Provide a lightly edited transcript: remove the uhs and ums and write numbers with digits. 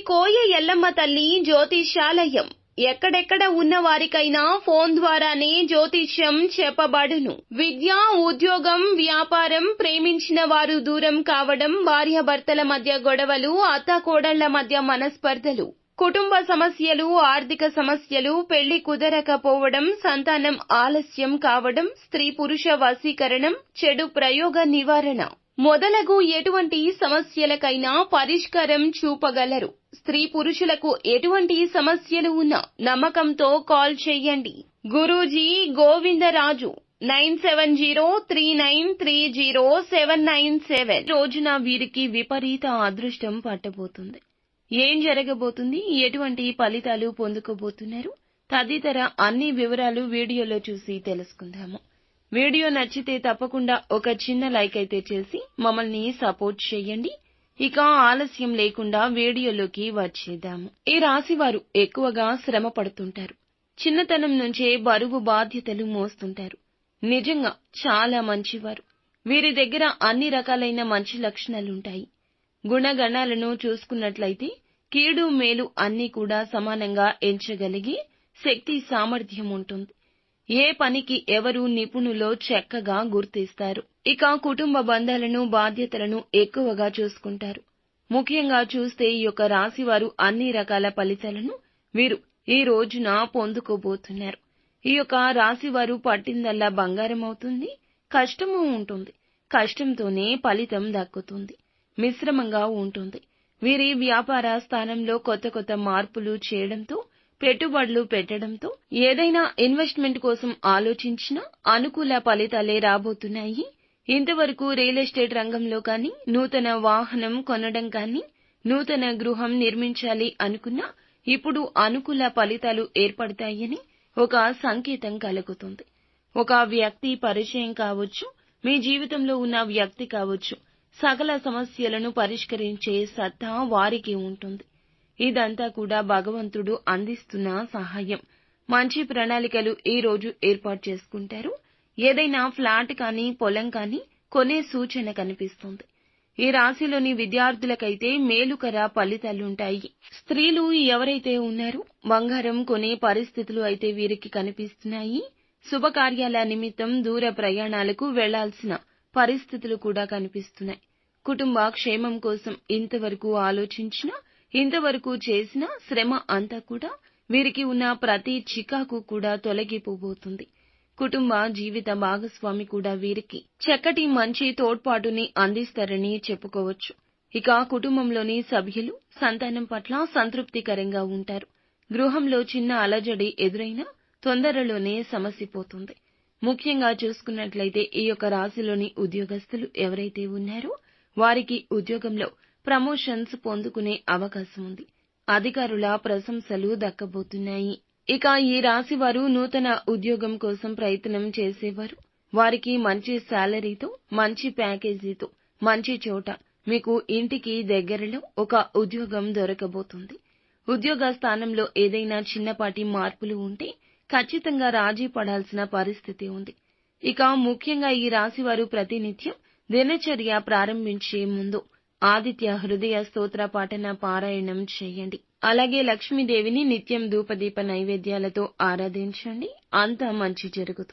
కోయ ఎల్లమ్మ తల్లి జ్యోతిష్యాలయం ఎక్కడెక్కడ ఉన్న వారికైనా ఫోన్ ద్వారానే జ్యోతిష్యం చెప్పబడును. విద్య, ఉద్యోగం, వ్యాపారం, ప్రేమించిన వారు దూరం కావడం, భార్యాభర్తల మధ్య గొడవలు, అత్తాకోడళ్ల మధ్య మనస్పర్ధలు, కుటుంబ సమస్యలు, ఆర్థిక సమస్యలు, పెళ్లి కుదరకపోవడం, సంతానం ఆలస్యం కావడం, స్త్రీ పురుష వశీకరణం, చెడు ప్రయోగ నివారణ మొదలగు ఎటువంటి సమస్యలకైనా పరిష్కారం చూపగలరు. స్త్రీ పురుషులకు ఎటువంటి సమస్యలు ఉన్నా నమ్మకంతో కాల్ చేయండి. గురూజీ గోవిందరాజు 9703930797. రోజున వీరికి విపరీత అదృష్టం పట్టబోతుంది. ఏం జరగబోతుంది, ఎటువంటి ఫలితాలు పొందుకోబోతున్నారు తదితర అన్ని వివరాలు వీడియోలో చూసి తెలుసుకుందాము. వీడియో నచ్చితే తప్పకుండా ఒక చిన్న లైక్ అయితే చేసి మమ్మల్ని సపోర్ట్ చేయండి. ఇక ఆలస్యం లేకుండా వీడియోలోకి వచ్చేద్దాము. ఈ రాశి వారు ఎక్కువగా శ్రమ పడుతుంటారు. చిన్నతనం నుంచే బరువు బాధ్యతలు మోస్తుంటారు. నిజంగా చాలా మంచివారు. వీరి దగ్గర అన్ని రకాలైన మంచి లక్షణాలుంటాయి. గుణగణాలను చూసుకున్నట్లయితే కీడు మేలు అన్నీ కూడా సమానంగా ఎంచగలిగే శక్తి సామర్థ్యం ఉంటుంది. ఏ పనికి ఎవరు నిపుణులో చక్కగా గుర్తిస్తారు. ఇక కుటుంబ బంధాలను, బాధ్యతలను ఎక్కువగా చూసుకుంటారు. ముఖ్యంగా చూస్తే ఈ యొక్క రాశి వారు అన్ని రకాల ఫలితాలను వీరు ఈ రోజున పొందుకోబోతున్నారు. ఈ యొక్క రాశి వారు పట్టిందల్లా బంగారం అవుతుంది. కష్టము ఉంటుంది. కష్టంతోనే ఫలితం దక్కుతుంది. మిశ్రమంగా ఉంటుంది. వీరి వ్యాపార స్థానంలో కొత్త కొత్త మార్పులు చేయడంతో, పెట్టుబడులు పెట్టడంతో, ఏదైనా ఇన్వెస్ట్మెంట్ కోసం ఆలోచించినా అనుకూల ఫలితాలే రాబోతున్నాయి. ఇంతవరకు రియల్ ఎస్టేట్ రంగంలో కానీ, నూతన వాహనం కొనడం కానీ, నూతన గృహం నిర్మించాలి అనుకున్నా ఇప్పుడు అనుకూల ఫలితాలు ఏర్పడతాయని ఒక సంకేతం కలుగుతుంది. ఒక వ్యక్తి పరిచయం కావచ్చు, మీ జీవితంలో ఉన్న వ్యక్తి కావచ్చు, సకల సమస్యలను పరిష్కరించే సత్తా వారికి ఉంటుంది. ఇదంతా కూడా భగవంతుడు అందిస్తున్న సహాయం. మంచి ప్రణాళికలు ఈ రోజు ఏర్పాటు చేసుకుంటారు. ఏదైనా ఫ్లాట్ కానీ, పొలం కానీ కొనే సూచన కనిపిస్తుంది. ఈ రాశిలోని విద్యార్థులకైతే మేలుకర ఫలితాలుంటాయి. స్త్రీలు ఎవరైతే ఉన్నారో బంగారం కొనే పరిస్థితులు అయితే వీరికి కనిపిస్తున్నాయి. శుభకార్యాల నిమిత్తం దూర ప్రయాణాలకు వెళ్లాల్సిన పరిస్థితులు కూడా కనిపిస్తున్నాయి. కుటుంబ క్షేమం కోసం ఇంతవరకు ఆలోచించినా, ఇంతవరకు చేసిన శ్రమ అంతా కూడా వీరికి ఉన్న ప్రతి చికాకు కూడా తొలగిపోబోతుంది. కుటుంబ జీవిత భాగస్వామి కూడా వీరికి చక్కటి మంచి తోడ్పాటుని అందిస్తారని చెప్పుకోవచ్చు. ఇక కుటుంబంలోని సభ్యులు సంతానం పట్ల సంతృప్తికరంగా ఉంటారు. గృహంలో చిన్న అలజడి ఎదురైనా తొందరలోనే సమసిపోతుంది. ముఖ్యంగా చూసుకున్నట్లయితే ఈ యొక్క రాశిలోని ఉద్యోగస్తులు ఎవరైతే ఉన్నారో వారికి ఉద్యోగంలో ప్రమోషన్స్ పొందుకునే అవకాశం ఉంది. అధికారుల ప్రశంసలు దక్కబోతున్నాయి. ఇక ఈ రాశి వారు నూతన ఉద్యోగం కోసం ప్రయత్నం చేసేవారు. వారికి మంచి శాలరీతో, మంచి ప్యాకేజీతో, మంచి చోట మీకు ఇంటికి దగ్గరలో ఒక ఉద్యోగం దొరకబోతుంది. ఉద్యోగ స్థానంలో ఏదైనా చిన్నపాటి మార్పులు ఉంటే ఖచ్చితంగా రాజీ పడాల్సిన పరిస్థితి ఉంది. ఇక ముఖ్యంగా ఈ రాశి వారు ప్రతినిత్యం దినచర్య ప్రారంభించే ముందు ఆదిత్య హృదయ స్తోత్ర పాఠన పారాయణం చేయండి. అలాగే లక్ష్మీదేవిని నిత్యం ధూపదీప నైవేద్యాలతో ఆరాధించండి. అంతా మంచి జరుగుతుంది.